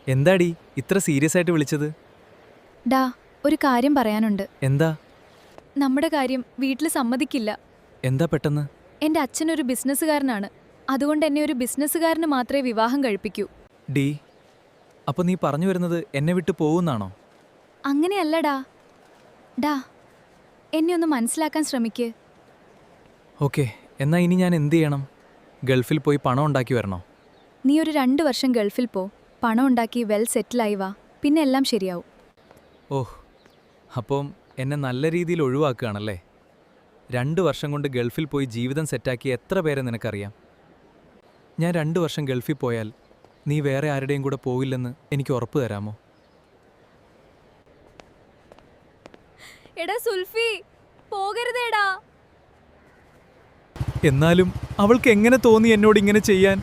എന്താടി ഇത്ര സീരിയസ് ആയിട്ട് വിളിച്ചത്? ഡാ, ഒരു കാര്യം പറയാനുണ്ട്. എന്താ? നമ്മുടെ കാര്യം വീട്ടിൽ സമ്മതിക്കില്ല. എന്താ പെട്ടെന്ന്? എന്റെ അച്ഛനൊരു ബിസിനസ്സുകാരനാണ്. അതുകൊണ്ട് എന്നെ ഒരു ബിസിനസ്സുകാരന് മാത്രമേ വിവാഹം കഴിപ്പിക്കൂ. ഡീ, അപ്പൊ നീ പറഞ്ഞു വരുന്നത് എന്നെ വിട്ടു പോകുന്നാണോ? അങ്ങനെയല്ലടാ. ഡാ, എന്നെ ഒന്ന് മനസ്സിലാക്കാൻ ശ്രമിക്ക്. ഓക്കെ, എന്നാ ഇനി ഞാൻ എന്ത് ചെയ്യണം? ഗൾഫിൽ പോയി പണം ഉണ്ടാക്കി വരണോ? നീ ഒരു 2 വർഷം ഗൾഫിൽ പോ, പണം ഉണ്ടാക്കി വെൽ സെറ്റിലായി വാ, പിന്നെ എല്ലാം ശരിയാവും. ഓഹ്, അപ്പം എന്നെ നല്ല രീതിയിൽ ഒഴിവാക്കുകയാണല്ലേ? 2 വർഷം കൊണ്ട് ഗൾഫിൽ പോയി ജീവിതം സെറ്റാക്കിയ എത്ര പേരെ നിനക്കറിയാം? ഞാൻ 2 വർഷം ഗൾഫിൽ പോയാൽ നീ വേറെ ആരുടെയും കൂടെ പോവില്ലെന്ന് എനിക്ക് ഉറപ്പ് തരാമോ? എടാ സുൽഫി, പോകരുതേടാ. എന്നാലും അവൾക്ക് എങ്ങനെ തോന്നി എന്നോട് ഇങ്ങനെ ചെയ്യാൻ?